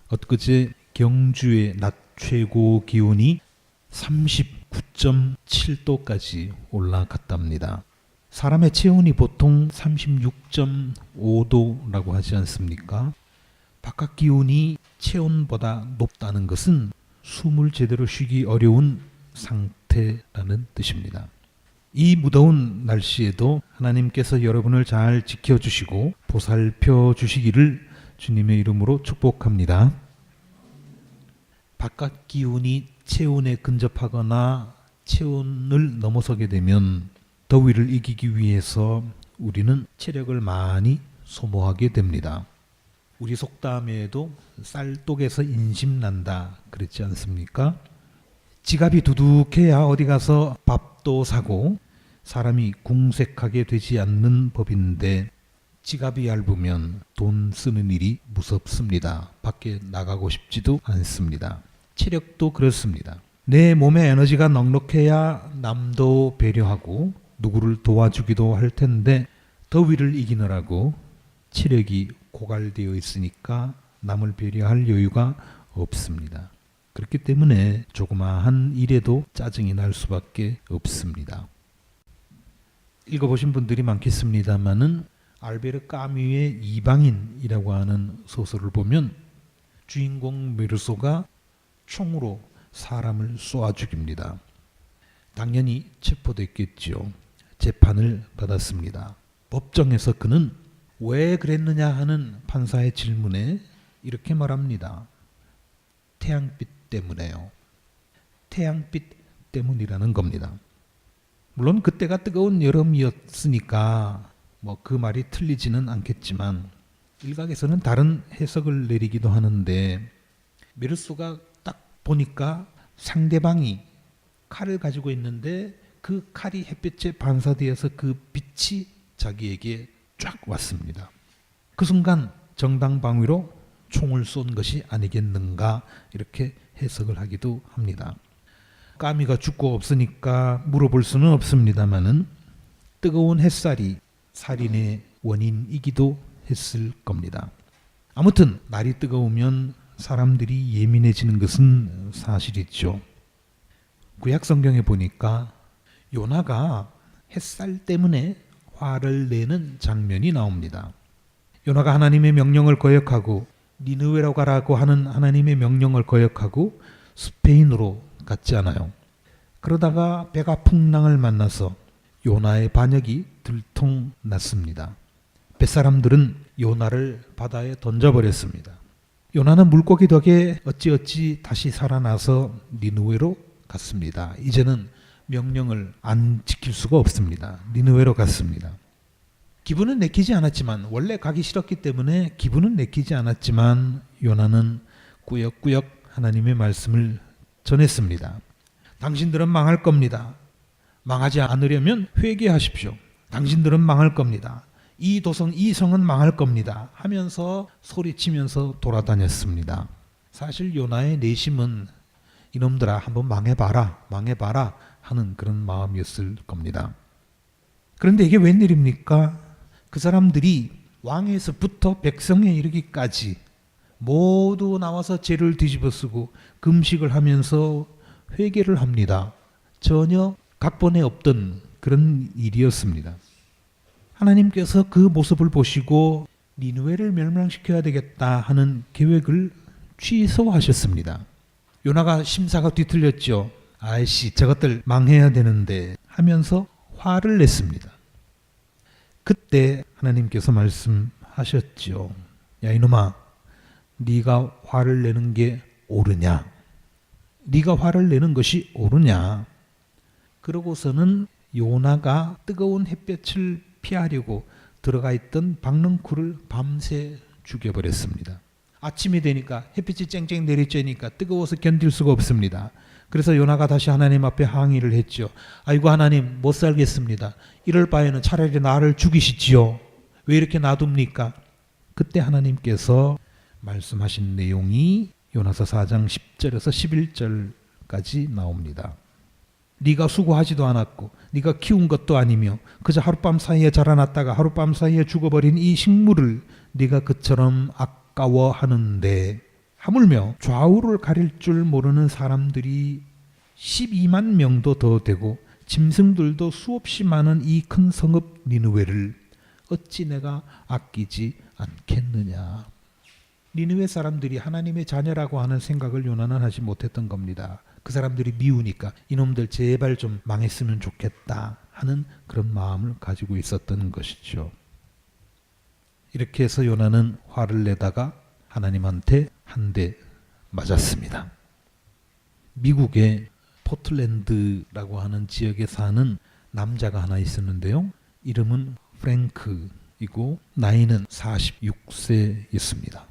엊그제 경주의 낮 최고 기온이 39.7도까지 올라갔답니다. 사람의 체온이 보통 36.5도라고 하지 않습니까? 바깥 기온이 체온보다 높다는 것은 숨을 제대로 쉬기 어려운 상태라는 뜻입니다. 이 무더운 날씨에도 하나님께서 여러분을 잘 지켜주시고 보살펴 주시기를 주님의 이름으로 축복합니다. 바깥 기온이 체온에 근접하거나 체온을 넘어서게 되면 더위를 이기기 위해서 우리는 체력을 많이 소모하게 됩니다. 우리 속담에도 쌀독에서 인심난다 그랬지 않습니까? 지갑이 두둑해야 어디 가서 밥도 사고 사람이 궁색하게 되지 않는 법인데 지갑이 얇으면 돈 쓰는 일이 무섭습니다. 밖에 나가고 싶지도 않습니다. 체력도 그렇습니다. 내 몸의 에너지가 넉넉해야 남도 배려하고 누구를 도와주기도 할 텐데 더위를 이기느라고 체력이 고갈되어 있으니까 남을 배려할 여유가 없습니다. 그렇기 때문에 조그마한 일에도 짜증이 날 수밖에 없습니다. 읽어보신 분들이 많겠습니다만은 알베르 까뮈의 이방인이라고 하는 소설을 보면 주인공 메르소가 총으로 사람을 쏘아 죽입니다. 당연히 체포됐겠죠. 재판을 받았습니다. 법정에서 그는 왜 그랬느냐 하는 판사의 질문에 이렇게 말합니다. 태양빛 때문에요. 태양빛 때문이라는 겁니다. 물론 그때가 뜨거운 여름이었으니까 그 말이 틀리지는 않겠지만 일각에서는 다른 해석을 내리기도 하는데 메르소가 딱 보니까 상대방이 칼을 가지고 있는데 그 칼이 햇빛에 반사되어서 그 빛이 자기에게 쫙 왔습니다. 그 순간 정당방위로 총을 쏜 것이 아니겠는가 이렇게 해석을 하기도 합니다. 까미가 죽고 없으니까 물어볼 수는 없습니다만은 뜨거운 햇살이 살인의 원인이기도 했을 겁니다. 아무튼 날이 뜨거우면 사람들이 예민해지는 것은 사실이죠. 구약 성경에 보니까 요나가 햇살 때문에 화를 내는 장면이 나옵니다. 요나가 하나님의 명령을 거역하고 니느웨로 가라고 하는 하나님의 명령을 거역하고 스페인으로 갔지 않아요. 그러다가 배가 풍랑을 만나서 요나의 반역이 들통났습니다. 뱃사람들은 요나를 바다에 던져버렸습니다. 요나는 물고기 덕에 어찌어찌 다시 살아나서 니느웨로 갔습니다. 이제는 명령을 안 지킬 수가 없습니다. 니느웨로 갔습니다. 기분은 내키지 않았지만 원래 가기 싫었기 때문에 기분은 내키지 않았지만 요나는 꾸역꾸역 하나님의 말씀을 전했습니다. 당신들은 망할 겁니다. 망하지 않으려면 회개하십시오. 당신들은 망할 겁니다. 이 도성, 이 성은 망할 겁니다. 하면서 소리치면서 돌아다녔습니다. 사실 요나의 내심은 이놈들아 한번 망해봐라 하는 그런 마음이었을 겁니다. 그런데 이게 웬일입니까? 그 사람들이 왕에서부터 백성에 이르기까지 모두 나와서 죄를 뒤집어쓰고 금식을 하면서 회개를 합니다. 전혀 각본에 없던 그런 일이었습니다. 하나님께서 그 모습을 보시고 니느웨를 멸망시켜야 되겠다 하는 계획을 취소하셨습니다. 요나가 심사가 뒤틀렸죠. 아이씨 저것들 망해야 되는데 하면서 화를 냈습니다. 그때 하나님께서 말씀하셨죠. 야 이놈아 네가 화를 내는 게 옳으냐? 네가 화를 내는 것이 옳으냐? 그러고서는 요나가 뜨거운 햇볕을 피하려고 들어가 있던 박넝쿨을 밤새 죽여버렸습니다. 아침이 되니까 햇빛이 쨍쨍 내리쬐니까 뜨거워서 견딜 수가 없습니다. 그래서 요나가 다시 하나님 앞에 항의를 했죠. 아이고 하나님 못 살겠습니다. 이럴 바에는 차라리 나를 죽이시지요. 왜 이렇게 놔둡니까? 그때 하나님께서 말씀하신 내용이 요나서 4장 10절에서 11절까지 나옵니다. 네가 수고하지도 않았고 네가 키운 것도 아니며 그저 하룻밤 사이에 자라났다가 하룻밤 사이에 죽어버린 이 식물을 네가 그처럼 아까워하는데 하물며 좌우를 가릴 줄 모르는 사람들이 12만 명도 더 되고 짐승들도 수없이 많은 이 큰 성읍 니느웨를 어찌 내가 아끼지 않겠느냐. 니느웨 사람들이 하나님의 자녀라고 하는 생각을 요나는 하지 못했던 겁니다. 그 사람들이 미우니까 이놈들 제발 좀 망했으면 좋겠다 하는 그런 마음을 가지고 있었던 것이죠. 이렇게 해서 요나는 화를 내다가 하나님한테 한 대 맞았습니다. 미국의 포틀랜드라고 하는 지역에 사는 남자가 하나 있었는데요. 이름은 프랭크이고 나이는 46세였습니다.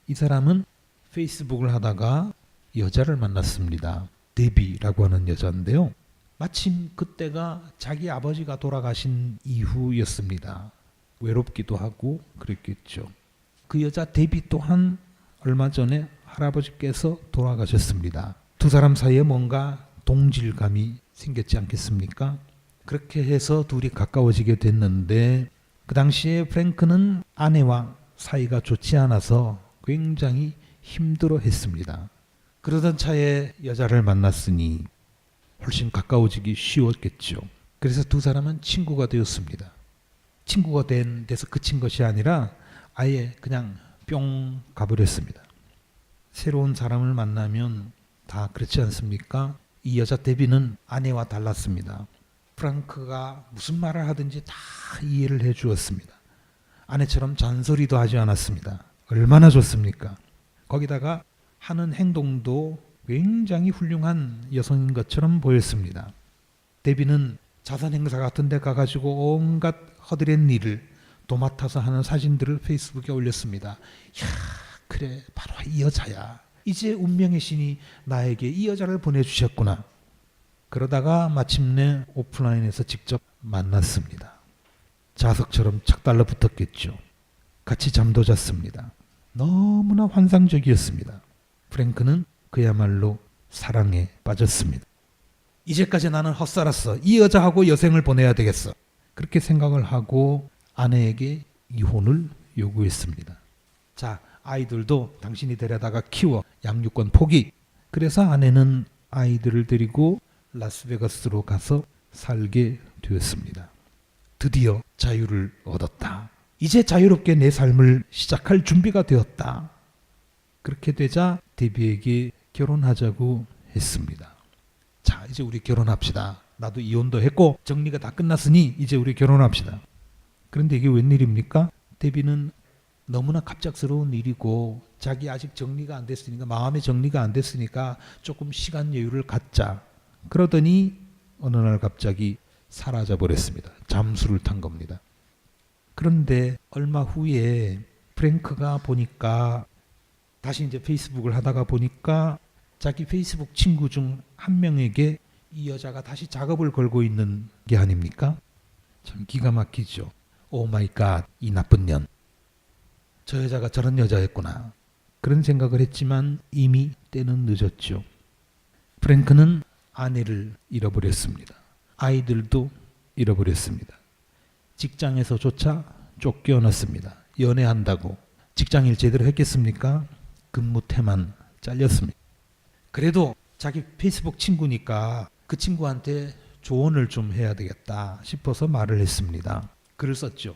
이 사람은 페이스북을 하다가 여자를 만났습니다. 데비라고 하는 여자인데요. 마침 그때가 자기 아버지가 돌아가신 이후였습니다. 외롭기도 하고 그랬겠죠. 그 여자 데비 또한 얼마 전에 할아버지께서 돌아가셨습니다. 두 사람 사이에 뭔가 동질감이 생겼지 않겠습니까? 그렇게 해서 둘이 가까워지게 됐는데 그 당시에 프랭크는 아내와 사이가 좋지 않아서 굉장히 힘들어했습니다. 그러던 차에 여자를 만났으니 훨씬 가까워지기 쉬웠겠죠. 그래서 두 사람은 친구가 되었습니다. 친구가 된 데서 그친 것이 아니라 아예 그냥 뿅 가버렸습니다. 새로운 사람을 만나면 다 그렇지 않습니까? 이 여자 데비는 아내와 달랐습니다. 프랑크가 무슨 말을 하든지 다 이해를 해 주었습니다. 아내처럼 잔소리도 하지 않았습니다. 얼마나 좋습니까? 거기다가 하는 행동도 굉장히 훌륭한 여성인 것처럼 보였습니다. 데비는 자선 행사 같은 데 가가지고 온갖 허드렛 일을 도맡아서 하는 사진들을 페이스북에 올렸습니다. 야, 그래 바로 이 여자야. 이제 운명의 신이 나에게 이 여자를 보내주셨구나. 그러다가 마침내 오프라인에서 직접 만났습니다. 자석처럼 착 달라붙었겠죠. 같이 잠도 잤습니다. 너무나 환상적이었습니다. 프랭크는 그야말로 사랑에 빠졌습니다. 이제까지 나는 헛살았어. 이 여자하고 여생을 보내야 되겠어. 그렇게 생각을 하고 아내에게 이혼을 요구했습니다. 자, 아이들도 당신이 데려다가 키워. 양육권 포기. 그래서 아내는 아이들을 데리고 라스베가스로 가서 살게 되었습니다. 드디어 자유를 얻었다. 이제 자유롭게 내 삶을 시작할 준비가 되었다. 그렇게 되자 데비에게 결혼하자고 했습니다. 자, 이제 우리 결혼합시다. 나도 이혼도 했고 정리가 다 끝났으니 이제 우리 결혼합시다. 그런데 이게 웬일입니까? 데비는 너무나 갑작스러운 일이고 자기 아직 정리가 안 됐으니까 마음의 정리가 안 됐으니까 조금 시간 여유를 갖자. 그러더니 어느 날 갑자기 사라져 버렸습니다. 잠수를 탄 겁니다. 그런데 얼마 후에 프랭크가 보니까 다시 이제 페이스북을 하다가 보니까 자기 페이스북 친구 중 한 명에게 이 여자가 다시 작업을 걸고 있는 게 아닙니까? 참 기가 막히죠. 오 마이 갓, 이 나쁜 년. 저 여자가 저런 여자였구나. 그런 생각을 했지만 이미 때는 늦었죠. 프랭크는 아내를 잃어버렸습니다. 아이들도 잃어버렸습니다. 직장에서조차 쫓겨났습니다. 연애한다고 직장일 제대로 했겠습니까? 근무태만 잘렸습니다. 그래도 자기 페이스북 친구니까 그 친구한테 조언을 좀 해야 되겠다 싶어서 말을 했습니다. 글을 썼죠.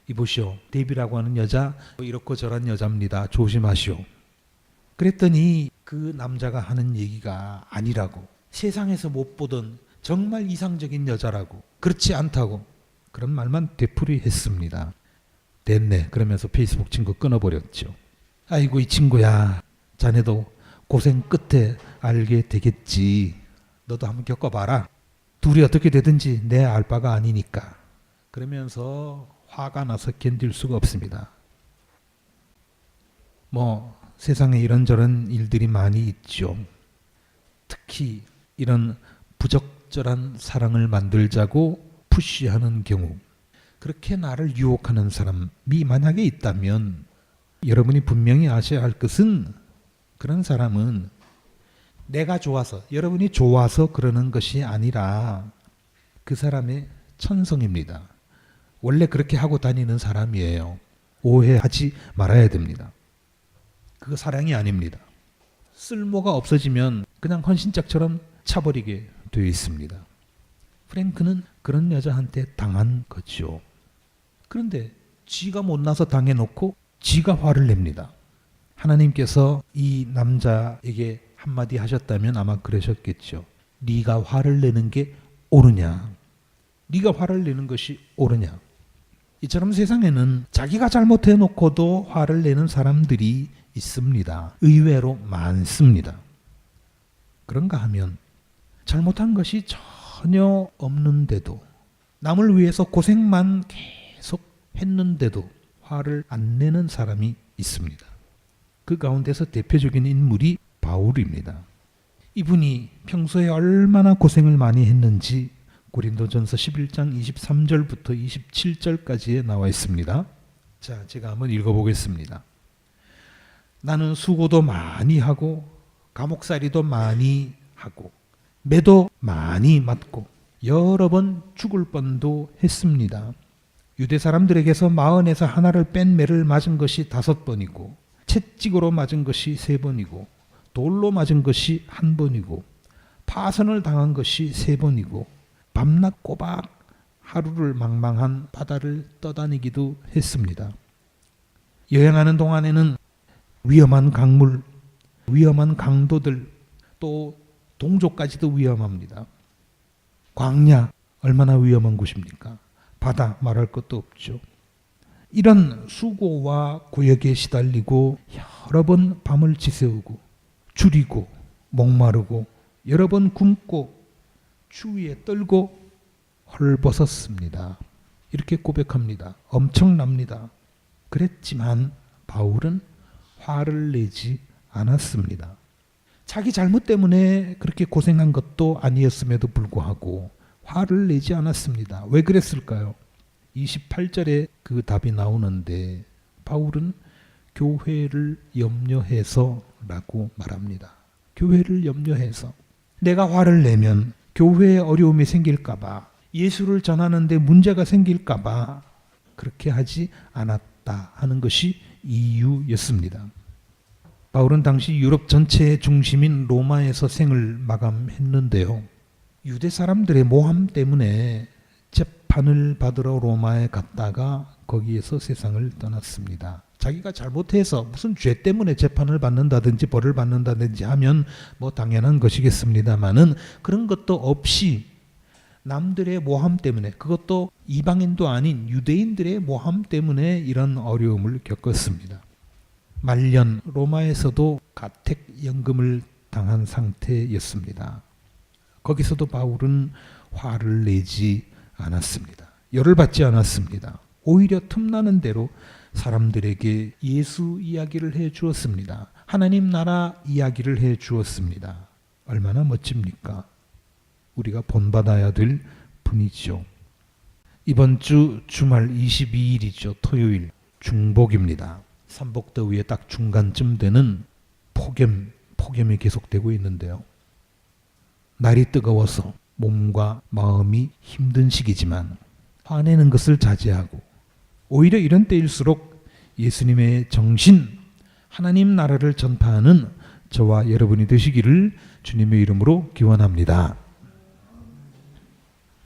이보시오. 데비라고 하는 여자 이렇고 저런 여자입니다. 조심하시오. 그랬더니 그 남자가 하는 얘기가 아니라고. 세상에서 못 보던 정말 이상적인 여자라고. 그렇지 않다고. 그런 말만 되풀이했습니다. 됐네. 그러면서 페이스북 친구 끊어버렸죠. 아이고 이 친구야. 자네도 고생 끝에 알게 되겠지. 너도 한번 겪어봐라. 둘이 어떻게 되든지 내 알 바가 아니니까. 그러면서 화가 나서 견딜 수가 없습니다. 뭐 세상에 이런저런 일들이 많이 있죠. 특히 이런 부적절한 사랑을 만들자고 푸시하는 경우, 그렇게 나를 유혹하는 사람이 만약에 있다면 여러분이 분명히 아셔야 할 것은 그런 사람은 내가 좋아서, 여러분이 좋아서 그러는 것이 아니라 그 사람의 천성입니다. 원래 그렇게 하고 다니는 사람이에요. 오해하지 말아야 됩니다. 그거 사랑이 아닙니다. 쓸모가 없어지면 그냥 헌신짝처럼 차버리게 되어 있습니다. 프랭크는 그런 여자한테 당한 거죠. 그런데 지가 못나서 당해놓고 지가 화를 냅니다. 하나님께서 이 남자에게 한마디 하셨다면 아마 그러셨겠죠. 네가 화를 내는 게 옳으냐? 네가 화를 내는 것이 옳으냐? 이처럼 세상에는 자기가 잘못해놓고도 화를 내는 사람들이 있습니다. 의외로 많습니다. 그런가 하면 잘못한 것이 전혀 없는데도, 남을 위해서 고생만 계속 했는데도 화를 안 내는 사람이 있습니다. 그 가운데서 대표적인 인물이 바울입니다. 이분이 평소에 얼마나 고생을 많이 했는지 고린도전서 11장 23절부터 27절까지에 나와 있습니다. 자, 제가 한번 읽어보겠습니다. 나는 수고도 많이 하고 감옥살이도 많이 하고 매도 많이 맞고 여러 번 죽을 뻔도 했습니다. 유대 사람들에게서 마흔에서 하나를 뺀 매를 맞은 것이 5번이고 채찍으로 맞은 것이 3번이고 돌로 맞은 것이 1번이고 파선을 당한 것이 3번이고 밤낮 꼬박 하루를 망망한 바다를 떠다니기도 했습니다. 여행하는 동안에는 위험한 강물, 위험한 강도들, 또 동족까지도 위험합니다. 광야, 얼마나 위험한 곳입니까? 바다, 말할 것도 없죠. 이런 수고와 고역에 시달리고 여러 번 밤을 지새우고 줄이고 목마르고 여러 번 굶고 추위에 떨고 헐벗었습니다. 이렇게 고백합니다. 엄청납니다. 그랬지만 바울은 화를 내지 않았습니다. 자기 잘못 때문에 그렇게 고생한 것도 아니었음에도 불구하고 화를 내지 않았습니다. 왜 그랬을까요? 28절에 그 답이 나오는데 바울은 교회를 염려해서 라고 말합니다. 교회를 염려해서. 내가 화를 내면 교회에 어려움이 생길까봐, 예수를 전하는데 문제가 생길까봐 그렇게 하지 않았다 하는 것이 이유였습니다. 바울은 당시 유럽 전체의 중심인 로마에서 생을 마감했는데요. 유대 사람들의 모함 때문에 재판을 받으러 로마에 갔다가 거기에서 세상을 떠났습니다. 자기가 잘못해서 무슨 죄 때문에 재판을 받는다든지 벌을 받는다든지 하면 뭐 당연한 것이겠습니다만은 그런 것도 없이 남들의 모함 때문에, 그것도 이방인도 아닌 유대인들의 모함 때문에 이런 어려움을 겪었습니다. 말년 로마에서도 가택연금을 당한 상태였습니다. 거기서도 바울은 화를 내지 않았습니다. 열을 받지 않았습니다. 오히려 틈나는 대로 사람들에게 예수 이야기를 해 주었습니다. 하나님 나라 이야기를 해 주었습니다. 얼마나 멋집니까? 우리가 본받아야 될 분이죠. 이번 주 주말 22일이죠. 토요일 중복입니다. 삼복더위에 딱 중간쯤 되는 폭염이 계속되고 있는데요. 날이 뜨거워서 몸과 마음이 힘든 시기지만 화내는 것을 자제하고 오히려 이런 때일수록 예수님의 정신, 하나님 나라를 전파하는 저와 여러분이 되시기를 주님의 이름으로 기원합니다.